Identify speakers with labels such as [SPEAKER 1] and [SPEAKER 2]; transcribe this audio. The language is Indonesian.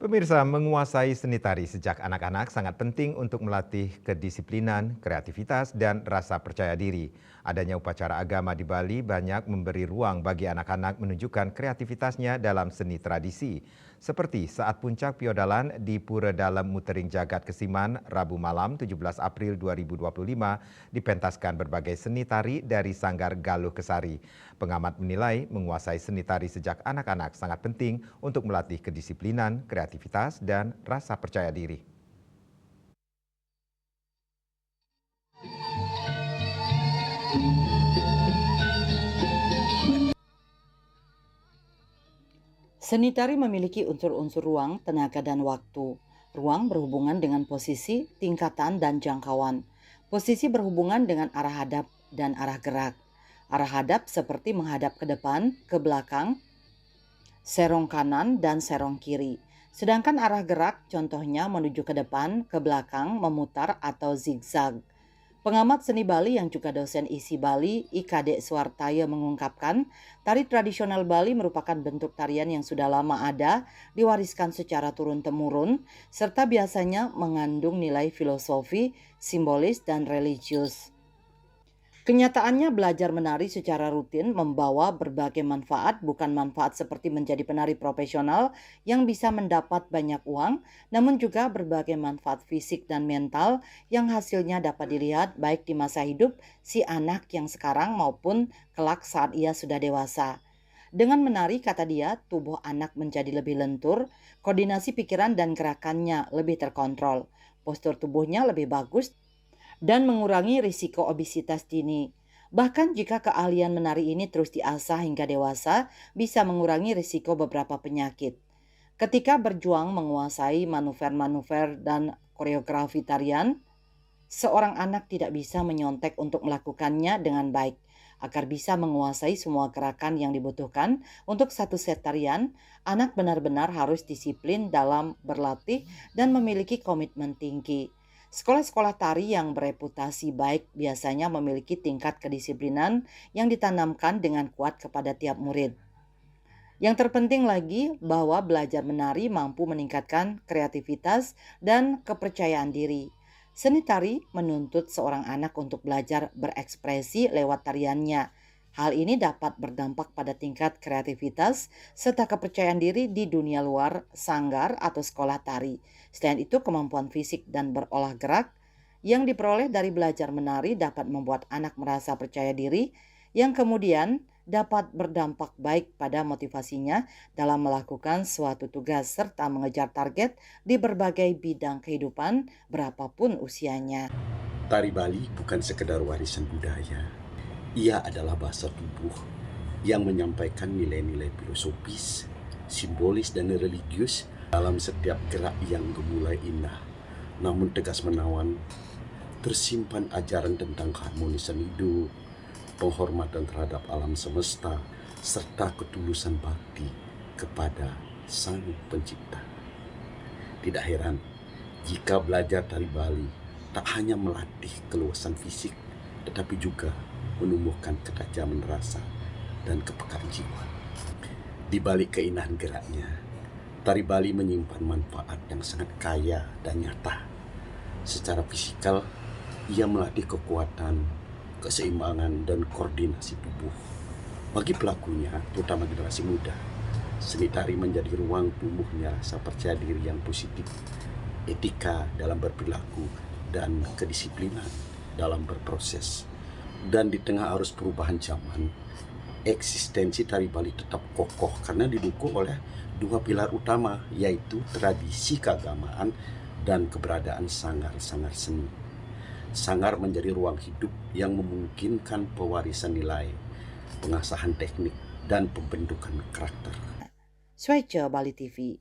[SPEAKER 1] Pemirsa, menguasai seni tari sejak anak-anak sangat penting untuk melatih kedisiplinan, kreativitas, dan rasa percaya diri. Adanya upacara agama di Bali banyak memberi ruang bagi anak-anak menunjukkan kreativitasnya dalam seni tradisi. Seperti saat puncak piodalan di Pura Dalem Mutering Jagat Kesiman, Rabu malam 17 April 2025, dipentaskan berbagai seni tari dari Sanggar Galuh Kesari. Pengamat menilai menguasai seni tari sejak anak-anak sangat penting untuk melatih kedisiplinan, kreativitas, dan rasa percaya diri.
[SPEAKER 2] Seni tari memiliki unsur-unsur ruang, tenaga, dan waktu. Ruang berhubungan dengan posisi, tingkatan, dan jangkauan. Posisi berhubungan dengan arah hadap dan arah gerak. Arah hadap seperti menghadap ke depan, ke belakang, serong kanan, dan serong kiri. Sedangkan arah gerak contohnya menuju ke depan, ke belakang, memutar, atau zigzag. Pengamat seni Bali yang juga dosen isi Bali, IKD Suartaya mengungkapkan, tari tradisional Bali merupakan bentuk tarian yang sudah lama ada, diwariskan secara turun-temurun, serta biasanya mengandung nilai filosofi, simbolis, dan religius. Kenyataannya belajar menari secara rutin membawa berbagai manfaat, bukan manfaat seperti menjadi penari profesional yang bisa mendapat banyak uang, namun juga berbagai manfaat fisik dan mental yang hasilnya dapat dilihat baik di masa hidup si anak yang sekarang maupun kelak saat ia sudah dewasa. Dengan menari, kata dia, tubuh anak menjadi lebih lentur, koordinasi pikiran dan gerakannya lebih terkontrol, postur tubuhnya lebih bagus, dan mengurangi risiko obesitas dini. Bahkan jika keahlian menari ini terus diasah hingga dewasa, bisa mengurangi risiko beberapa penyakit. Ketika berjuang menguasai manuver-manuver dan koreografi tarian, seorang anak tidak bisa menyontek untuk melakukannya dengan baik. Agar bisa menguasai semua gerakan yang dibutuhkan untuk satu set tarian, anak benar-benar harus disiplin dalam berlatih dan memiliki komitmen tinggi. Sekolah-sekolah tari yang bereputasi baik biasanya memiliki tingkat kedisiplinan yang ditanamkan dengan kuat kepada tiap murid. Yang terpenting lagi bahwa belajar menari mampu meningkatkan kreativitas dan kepercayaan diri. Seni tari menuntut seorang anak untuk belajar berekspresi lewat tariannya. Hal ini dapat berdampak pada tingkat kreativitas serta kepercayaan diri di dunia luar sanggar atau sekolah tari. Selain itu, kemampuan fisik dan berolah gerak yang diperoleh dari belajar menari dapat membuat anak merasa percaya diri yang kemudian dapat berdampak baik pada motivasinya dalam melakukan suatu tugas serta mengejar target di berbagai bidang kehidupan berapapun usianya.
[SPEAKER 3] Tari Bali bukan sekedar warisan budaya. Ia adalah bahasa tubuh yang menyampaikan nilai-nilai filosofis, simbolis, dan religius dalam setiap gerak yang gemulai indah, namun tegas menawan. Tersimpan ajaran tentang keharmonisan hidup, penghormatan terhadap alam semesta, serta ketulusan bakti kepada Sang Pencipta. Tidak heran jika belajar tari Bali tak hanya melatih keluasan fisik, tetapi juga menumbuhkan ketajaman rasa dan kepekaan jiwa. Di balik keindahan geraknya, tari Bali menyimpan manfaat yang sangat kaya dan nyata. Secara fisikal, ia melatih kekuatan, keseimbangan, dan koordinasi tubuh. Bagi pelakunya, terutama generasi muda, seni tari menjadi ruang tumbuhnya rasa percaya diri yang positif, etika dalam berperilaku, dan kedisiplinan dalam berproses. Dan di tengah arus perubahan zaman, eksistensi tari Bali tetap kokoh karena didukung oleh dua pilar utama, yaitu tradisi keagamaan dan keberadaan sanggar-sanggar seni. Sanggar menjadi ruang hidup yang memungkinkan pewarisan nilai, pengasahan teknik, dan pembentukan karakter.
[SPEAKER 2] Swece Bali TV.